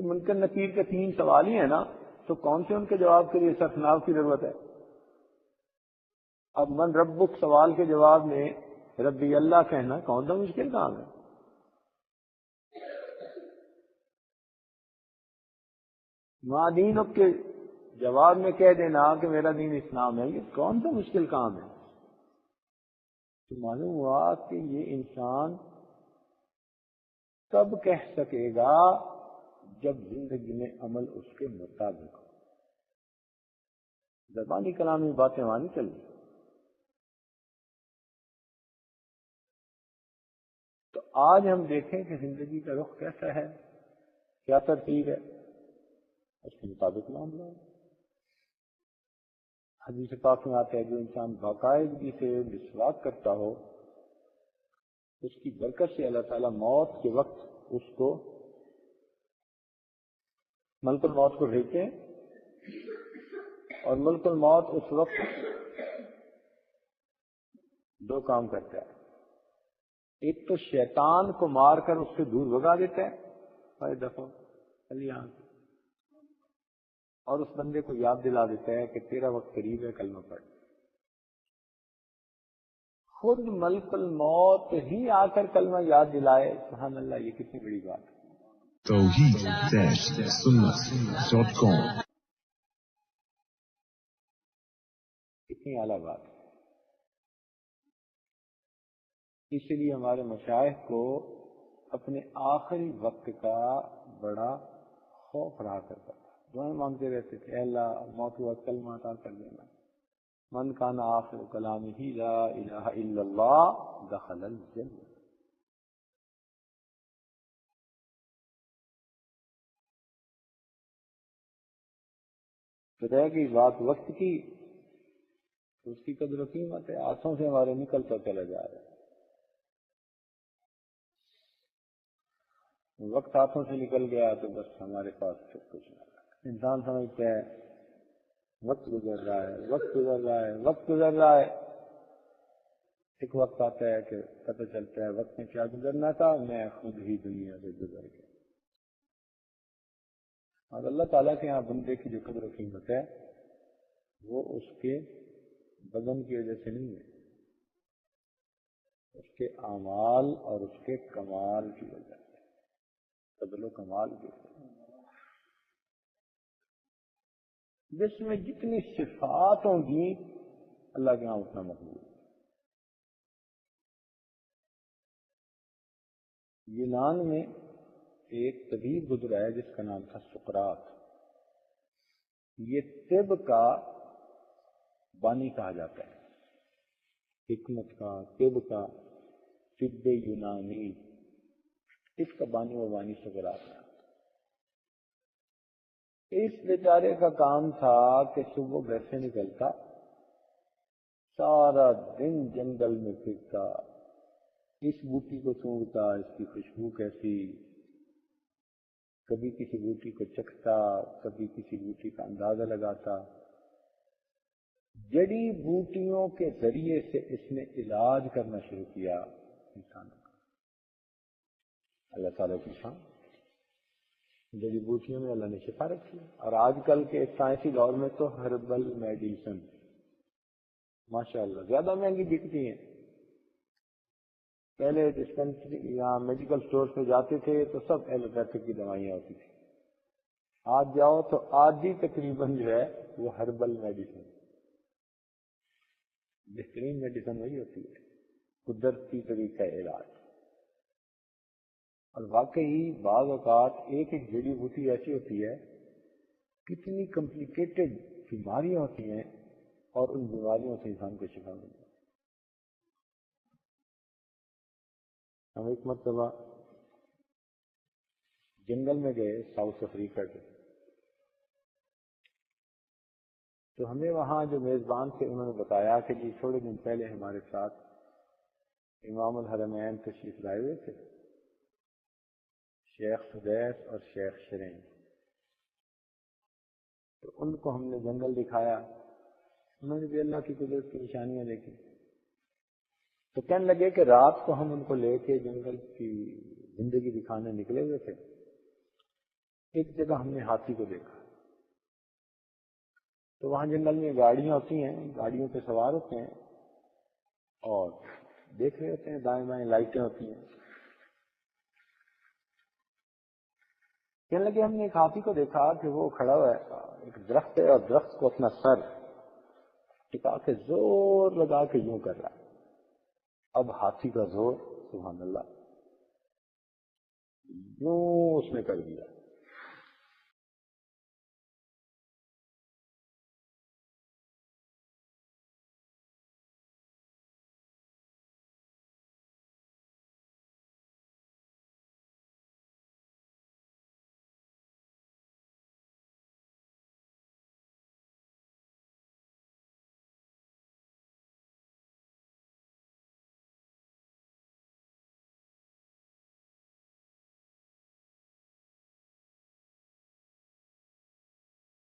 منکر نکیر کے 3 سوال ہی ہیں نا، تو کون سے ان کے جواب کے لیے سخناو کی ضرورت ہے؟ اب من ربک سوال کے جواب میں ربی اللہ کہنا کون سا مشکل کام ہے؟ ما دینک کے جواب میں کہہ دینا کہ میرا دین اسلام ہے، یہ کون سا مشکل کام ہے؟ تو معلوم ہوا کہ یہ انسان کب کہہ سکے گا جب زندگی میں عمل اس کے مطابق ہو۔ زبانی کلامی باتیں وہاں نہیں چل رہی۔ تو آج ہم دیکھیں کہ زندگی کا رخ کیسا ہے، کیا ترتیب ہے، اس کے مطابق معاملہ ہے۔ حدیث پاک میں آتا ہے جو انسان باقاعدگی سے مسواک کرتا ہو اس کی برکت سے اللہ تعالیٰ موت کے وقت اس کو ملک الموت کو بھیجتے ہیں، اور ملک الموت اس وقت 2 کام کرتا ہے۔ ایک تو شیطان کو مار کر اس سے دور بھگا دیتا ہے، بھائی دفعہ چل یہاں سے، اور اس بندے کو یاد دلا دیتا ہے کہ تیرا وقت قریب ہے، کلمہ پڑھ۔ خود ملک الموت ہی آ کر کلمہ یاد دلائے، سبحان اللہ، یہ کتنی بڑی بات ہے۔ توحید-سنت.com کتنی اعلیٰ بات ہے۔ اس لیے ہمارے مشائخ کو اپنے آخری وقت کا بڑا خوف رہا کرتا تھا، دعائیں مانگتے رہتے تھے، اے اللہ موت کے وقت کلمہ عطا کر دینا۔ من کان آخر کلامہ لا الہ الا اللہ دخل الجنہ۔ تو رہ گئی بات وقت کی، تو اس کی قدر و قیمت ہے، ہاتھوں سے ہمارے نکلتا چلا جا رہا ہے۔ وقت ہاتھوں سے نکل گیا تو بس ہمارے پاس پھر کچھ نہیں رہا۔ انسان سمجھتا ہے وقت گزر رہا ہے، وقت گزر رہا ہے، وقت گزر رہا ہے۔ ایک وقت آتا ہے کہ پتہ چلتا ہے وقت میں کیا گزرنا تھا، میں خود ہی دنیا سے گزر گیا۔ اور اللہ تعالیٰ کے یہاں بندے کی جو قدر و قیمت ہے وہ اس کے بدن کی وجہ سے نہیں ہے، اس کے اعمال اور اس کے کمال کی وجہ سے، فضل و کمال کی وجہ سے۔ جس میں جتنی صفات ہوں گی اللہ کے یہاں اتنا مقبول ہے۔ یونان میں ایک طبیب گزرا ہے جس کا نام تھا سقراط۔ یہ طب کا بانی کہا جاتا ہے، حکمت کا، طب کا، طب یونانی، اس کا بانی و بانی سقراط ہے۔ اس بیچارے کا کام تھا کہ صبح گھر سے نکلتا، سارا دن جنگل میں پھرتا، اس بوٹی کو سونگھتا، اس کی خوشبو کیسی، کبھی کسی بوٹی کو چکھتا، کبھی کسی بوٹی کا اندازہ لگاتا۔ جڑی بوٹیوں کے ذریعے سے اس نے علاج کرنا شروع کیا انسانوں کا۔ اللہ تعالیٰ کی شان، جڑی بوٹیوں میں اللہ نے شفا رکھی۔ اور آج کل کے سائنسی دور میں تو ہربل میڈیسن ماشاءاللہ زیادہ مہنگی بکتی ہیں۔ پہلے ڈسپینسری یا میڈیکل سٹور پہ جاتے تھے تو سب ایلوپیتھک کی دوائیاں ہوتی تھی، آج جاؤ تو آدھی تقریباً جو ہے وہ ہربل میڈیسن، بہترین میڈیسن وہی ہوتی ہے، قدرتی طریقہ علاج۔ اور واقعی بعض اوقات ایک ایک جڑی بوٹی ایسی ہوتی ہے، کتنی کمپلیکیٹڈ بیماریاں ہوتی ہیں اور ان بیماریوں سے انسان کو شفا ملتی ہے۔ ہم ایک مرتبہ جنگل میں گئے ساؤتھ افریقہ کے، تو ہمیں وہاں جو میزبان تھے انہوں نے بتایا کہ جی تھوڑے دن پہلے ہمارے ساتھ امام الحرمین تشریف لائے ہوئے تھے، شیخ سدیس اور شیخ شرین۔ تو ان کو ہم نے جنگل دکھایا، انہوں نے بھی اللہ کی قدرت کی نشانیاں دیکھی۔ تو کہنے لگے کہ رات کو ہم ان کو لے کے جنگل کی زندگی دکھانے نکلے ہوئے تھے، ایک جگہ ہم نے ہاتھی کو دیکھا، تو وہاں جنگل میں گاڑیاں ہوتی ہیں، گاڑیوں پہ سوار ہوتے ہیں اور دیکھ رہے ہوتے ہیں، دائیں بائیں لائٹیں ہوتی ہیں. کہنے لگے ہم نے ایک ہاتھی کو دیکھا کہ وہ کھڑا ہوا ہے ایک درخت ہے اور درخت کو اپنا سر ٹکا کے زور لگا کے یوں کر رہا ہے. اب ہاتھی کا زور سبحان اللہ یوں اس نے کر دیا،